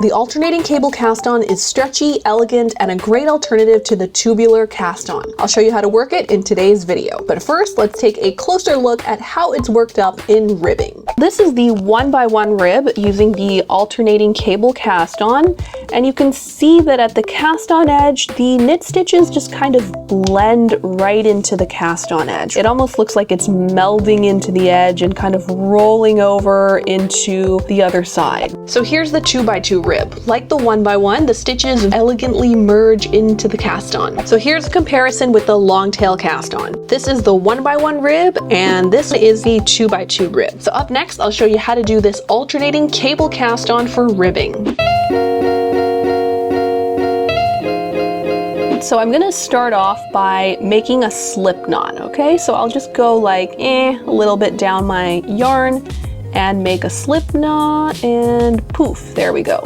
The alternating cable cast-on is stretchy, elegant, and a great alternative to the tubular cast-on. I'll show you how to work it in today's video. But first, let's take a closer look at how it's worked up in ribbing. This is the 1x1 rib using the alternating cable cast-on. And you can see that at the cast-on edge, the knit stitches just kind of blend right into the cast-on edge. It almost looks like it's melding into the edge and kind of rolling over into the other side. So here's the 2x2 rib. Like the 1x1, the stitches elegantly merge into the cast-on. So here's a comparison with the long tail cast-on. This is the 1x1 rib, and this is the 2x2 rib. So up next, I'll show you how to do this alternating cable cast-on for ribbing. So I'm gonna start off by making a slip knot, okay? So I'll just go like a little bit down my yarn and make a slip knot, and poof, there we go.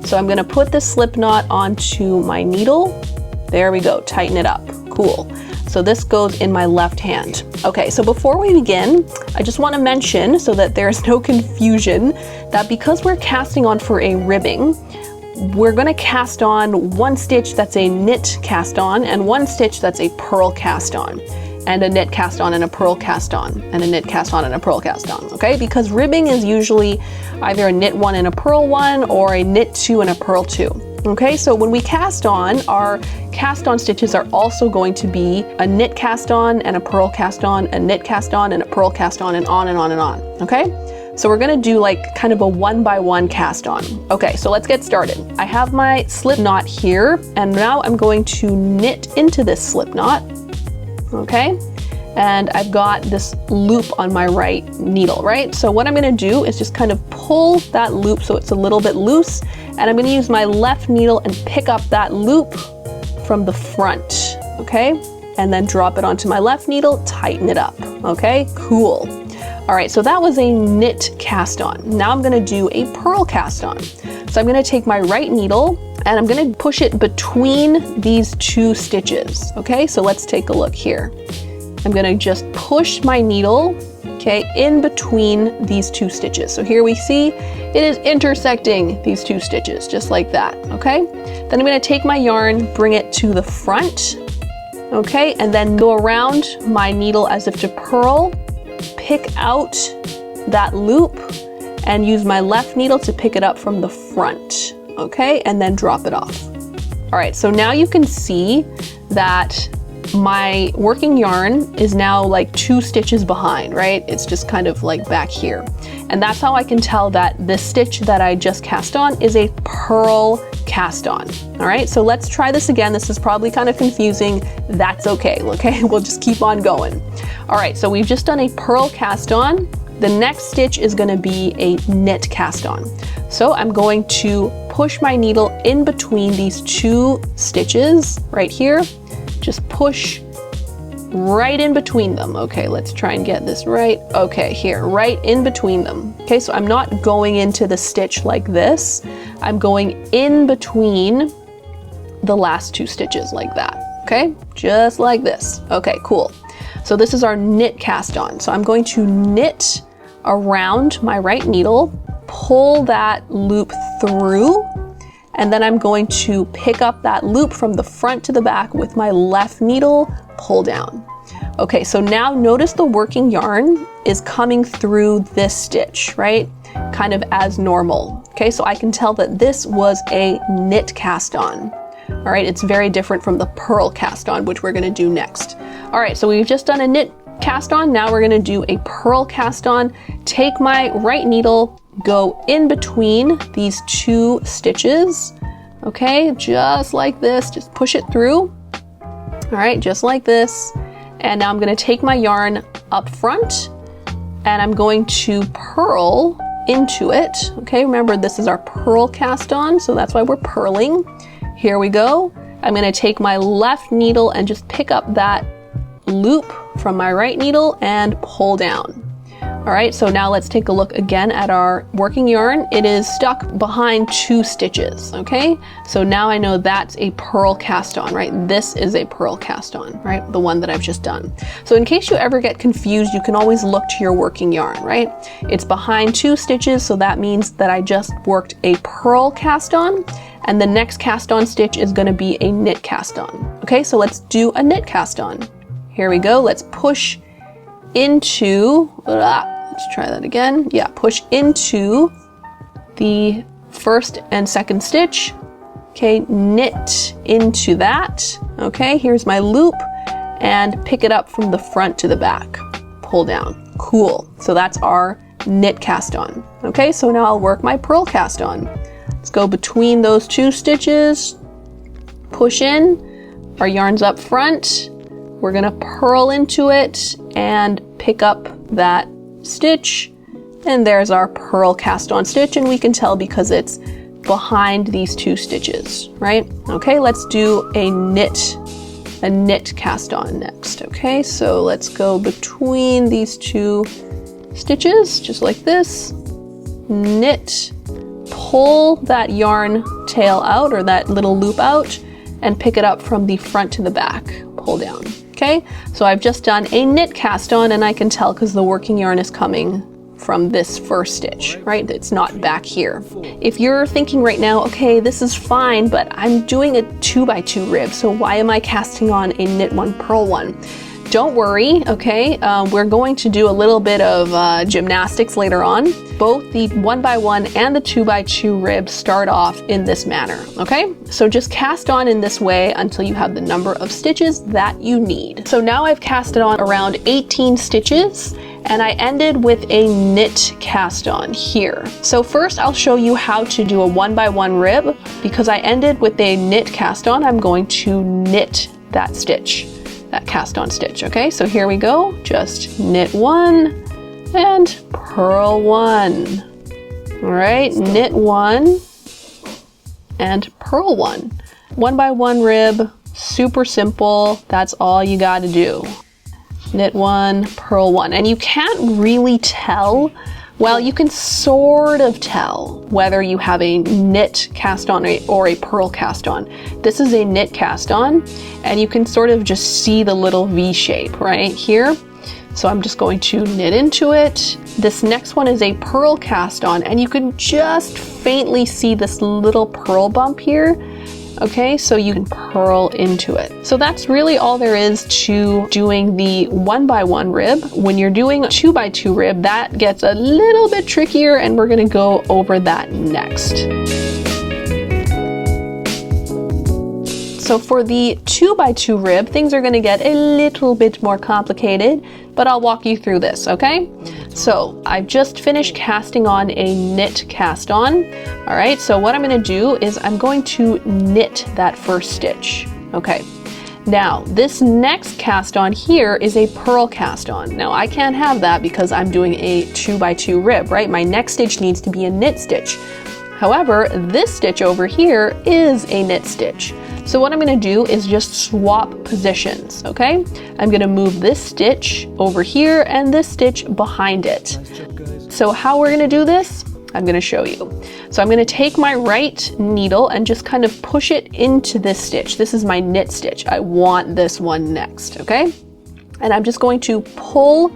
So I'm gonna put the slip knot onto my needle. There we go, tighten it up, cool. So this goes in my left hand. Okay, so before we begin, I just wanna mention, so that there's no confusion, that because we're casting on for a ribbing, we're gonna cast on one stitch that's a knit cast on and one stitch that's a purl cast on, and a knit cast on and a purl cast on, and a knit cast on and a purl cast on, okay? Because ribbing is usually either a knit one and a purl one, or a knit two and a purl two. Okay, so when we cast on, our cast on stitches are also going to be a knit cast on and a purl cast on, a knit cast on and a purl cast on, and on and on and on, okay? So we're gonna do like kind of a 1x1 cast on. Okay, so let's get started. I have my slip knot here, and now I'm going to knit into this slip knot, okay? And I've got this loop on my right needle, right? So what I'm gonna do is just kind of pull that loop so it's a little bit loose, and I'm gonna use my left needle and pick up that loop from the front, okay? And then drop it onto my left needle, tighten it up, okay? Cool. All right, so that was a knit cast on. Now I'm gonna do a purl cast on. So I'm gonna take my right needle and I'm gonna push it between these two stitches, okay? So let's take a look here. I'm gonna just push my needle, okay, in between these two stitches. So here we see it is intersecting these two stitches, just like that, okay? Then I'm gonna take my yarn, bring it to the front, okay? And then go around my needle as if to purl, pick out that loop, and use my left needle to pick it up from the front, okay? And then drop it off. All right, so now you can see that my working yarn is now like 2 stitches behind, right? It's just kind of like back here. And that's how I can tell that the stitch that I just cast on is a purl cast on. All right, so let's try this again. This is probably kind of confusing. That's okay, okay? We'll just keep on going. All right, so we've just done a purl cast on. The next stitch is gonna be a knit cast on. So I'm going to push my needle in between these 2 stitches right here. Just push right in between them. Okay, let's try and get this right. Okay, here, right in between them. Okay, so I'm not going into the stitch like this. I'm going in between the last 2 stitches like that. Okay, just like this. Okay, cool. So this is our knit cast on. So I'm going to knit around my right needle, pull that loop through, and then I'm going to pick up that loop from the front to the back with my left needle, pull down. Okay, so now notice the working yarn is coming through this stitch, right? Kind of as normal. Okay, so I can tell that this was a knit cast on. All right, it's very different from the purl cast on, which we're gonna do next. All right, so we've just done a knit cast on. Now we're gonna do a purl cast on. Take my right needle, go in between these 2 stitches, okay, just like this, just push it through, all right, just like this. And now I'm gonna take my yarn up front and I'm going to purl into it, okay? Remember, this is our purl cast on, so that's why we're purling. Here we go. I'm gonna take my left needle and just pick up that loop from my right needle and pull down. All right, so now let's take a look again at our working yarn. It is stuck behind 2 stitches, okay? So now I know that's a purl cast on, right? This is a purl cast on, right? The one that I've just done. So in case you ever get confused, you can always look to your working yarn, right? It's behind 2 stitches, so that means that I just worked a purl cast on, and the next cast on stitch is gonna be a knit cast on. Okay, so let's do a knit cast on. Here we go, let's push into, let's try that again. Yeah, push into the first and second stitch. Okay, knit into that. Okay, here's my loop, and pick it up from the front to the back. Pull down. Cool. So that's our knit cast on. Okay, so now I'll work my purl cast on. Let's go between those 2 stitches, push in, our yarn's up front. We're gonna purl into it and pick up that stitch, and there's our purl cast on stitch, and we can tell because it's behind these 2 stitches, right? Okay, let's do a knit cast on next. Okay, so let's go between these 2 stitches, just like this, knit, pull that yarn tail out, or that little loop out, and pick it up from the front to the back, pull down. Okay, so I've just done a knit cast on, and I can tell because the working yarn is coming from this first stitch, right? It's not back here. If you're thinking right now, okay, this is fine, but I'm doing a 2x2 rib, so why am I casting on a knit one, purl one? Don't worry, okay? We're going to do a little bit of gymnastics later on. Both the 1x1 and the 2x2 rib start off in this manner, okay? So just cast on in this way until you have the number of stitches that you need. So now I've casted on around 18 stitches, and I ended with a knit cast on here. So first I'll show you how to do a 1x1 rib. Because I ended with a knit cast on, I'm going to knit that stitch, that cast on stitch, okay? So here we go, just knit 1 and purl 1. All right, knit 1 and purl 1. 1x1 rib, super simple, that's all you gotta do. Knit 1, purl 1. And you can't really tell, well, you can sort of tell whether you have a knit cast on or a purl cast on. This is a knit cast on, and you can sort of just see the little V shape right here. So I'm just going to knit into it. This next one is a purl cast on, and you can just faintly see this little purl bump here. Okay, so you can purl into it. So that's really all there is to doing the 1x1 rib. When you're doing a 2x2 rib, that gets a little bit trickier, and we're gonna go over that next. So for the 2x2 rib, things are gonna get a little bit more complicated, but I'll walk you through this, okay? So I've just finished casting on a knit cast on. All right, so what I'm gonna do is I'm going to knit that first stitch, okay? Now, this next cast on here is a purl cast on. Now, I can't have that because I'm doing a 2x2 rib, right? My next stitch needs to be a knit stitch. However, this stitch over here is a knit stitch. So what I'm gonna do is just swap positions, okay? I'm gonna move this stitch over here and this stitch behind it. So how we're gonna do this, I'm gonna show you. So I'm gonna take my right needle and just kind of push it into this stitch. This is my knit stitch. I want this one next, okay? And I'm just going to pull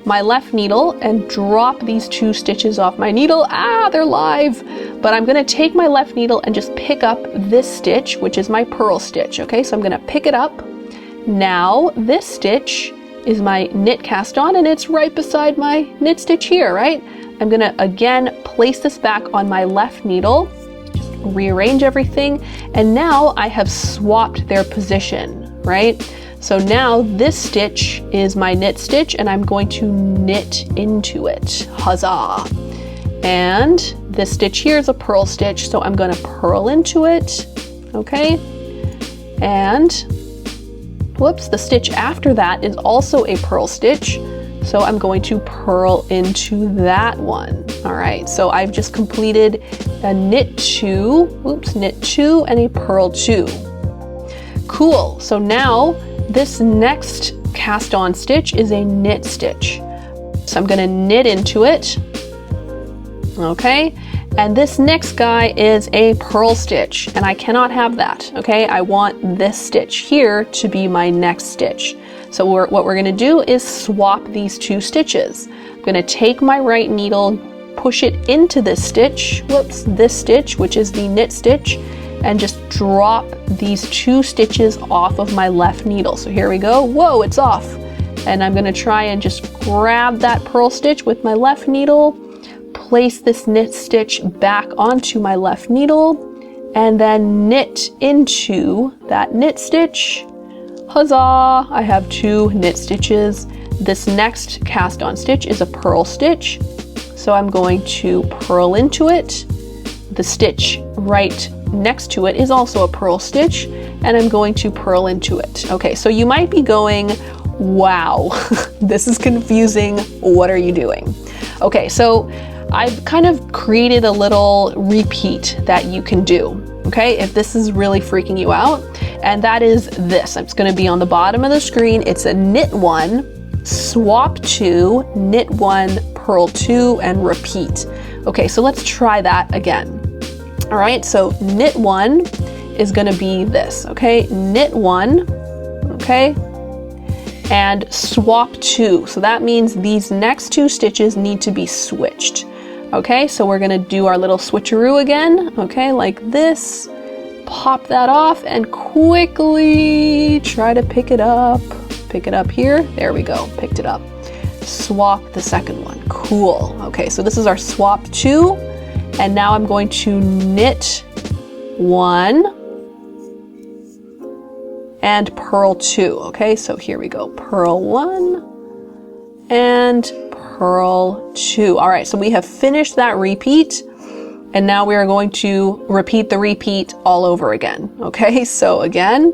my left needle and drop these 2 stitches off my needle. Ah, they're live! But I'm gonna take my left needle and just pick up this stitch, which is my purl stitch, okay? So I'm gonna pick it up. Now, this stitch is my knit cast on, and it's right beside my knit stitch here, right? I'm gonna, again, place this back on my left needle, just rearrange everything, and now I have swapped their position, right? So now this stitch is my knit stitch, and I'm going to knit into it. Huzzah! And this stitch here is a purl stitch, so I'm gonna purl into it, okay? And, whoops, the stitch after that is also a purl stitch, so I'm going to purl into that one. All right, so I've just completed a knit 2, knit 2 and a purl 2. Cool, so now this next cast on stitch is a knit stitch. So I'm gonna knit into it. Okay, and this next guy is a purl stitch, and I cannot have that, okay? I want this stitch here to be my next stitch. So what we're gonna do is swap these two stitches. I'm gonna take my right needle, push it into this stitch, this stitch, which is the knit stitch, and just drop these two stitches off of my left needle. So here we go. Whoa, it's off. And I'm gonna try and just grab that purl stitch with my left needle, place this knit stitch back onto my left needle, and then knit into that knit stitch. Huzzah! I have two knit stitches. This next cast on stitch is a purl stitch. So I'm going to purl into it. The stitch right next to it is also a purl stitch, and I'm going to purl into it. Okay, so you might be going, wow, this is confusing. What are you doing? Okay, so I've kind of created a little repeat that you can do, okay, if this is really freaking you out, and that is this. It's going to be on the bottom of the screen. It's a knit one, swap two, knit one, purl two, and repeat. Okay, so let's try that again. All right, so knit one is going to be this, okay, knit one, okay, and swap two. So that means these next two stitches need to be switched. Okay, so we're gonna do our little switcheroo again, okay, like this. Pop that off and quickly try to pick it up. Pick it up here. There we go, picked it up. Swap the second one. Cool. Okay, so this is our swap two, and now I'm going to knit one and purl two. Okay, so here we go. Purl one and purl two. All right, so we have finished that repeat, and now we are going to repeat the repeat all over again. Okay, so again,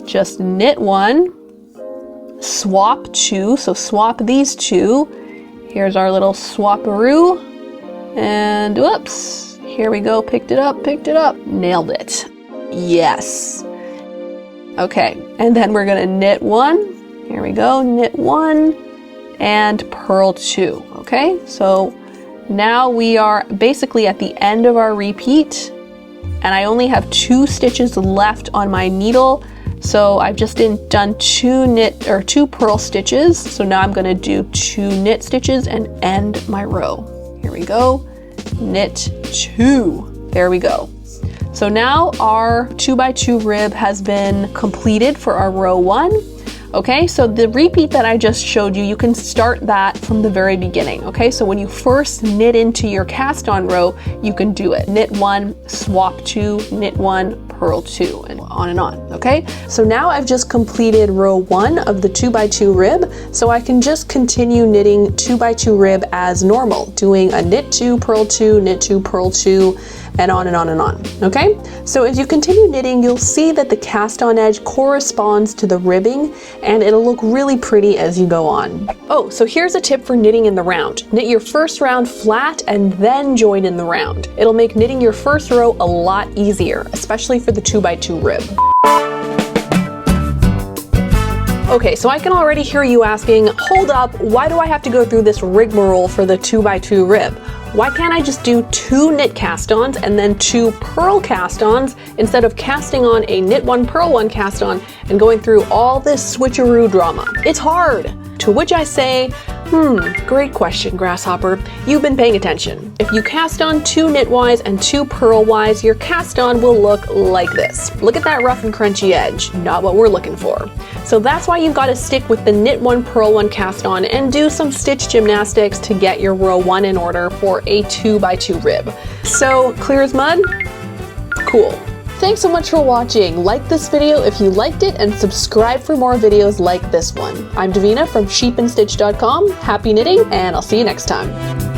just knit one, swap two, so swap these two. Here's our little swaparoo, and whoops, here we go, picked it up, nailed it. Yes. Okay, and then we're gonna knit one, here we go, knit one, and purl two. Okay, so now we are basically at the end of our repeat, and I only have two stitches left on my needle, so I've just done two purl stitches. So now I'm going to do two knit stitches and end my row. Here we go, knit two. There we go. So now our 2x2 rib has been completed for our row one. Okay, so the repeat that I just showed you, you can start that from the very beginning. Okay, so when you first knit into your cast on row, you can do it. Knit one, swap two, knit one, purl two, and on and on. Okay, so now I've just completed row one of the 2x2 rib, so I can just continue knitting 2x2 rib as normal, doing a knit two, purl two, knit two, purl two, and on and on and on. Okay, so as you continue knitting, you'll see that the cast on edge corresponds to the ribbing, and it'll look really pretty as you go on. Oh, so here's a tip for knitting in the round. Knit your first round flat and then join in the round. It'll make knitting your first row a lot easier, especially for the 2x2 rib. Okay, so I can already hear you asking, hold up, why do I have to go through this rigmarole for the 2x2 rib? Why can't I just do two knit cast-ons and then two purl cast-ons instead of casting on a knit one, purl one cast-on and going through all this switcheroo drama? It's hard. To which I say, great question, Grasshopper. You've been paying attention. If you cast on two knitwise and two purlwise, your cast-on will look like this. Look at that rough and crunchy edge, not what we're looking for. So that's why you've got to stick with the knit one, purl one cast-on and do some stitch gymnastics to get your row one in order for a 2x2 rib. So, clear as mud? Cool. Thanks so much for watching. Like this video if you liked it and subscribe for more videos like this one. I'm Davina from sheepandstitch.com. Happy knitting, and I'll see you next time.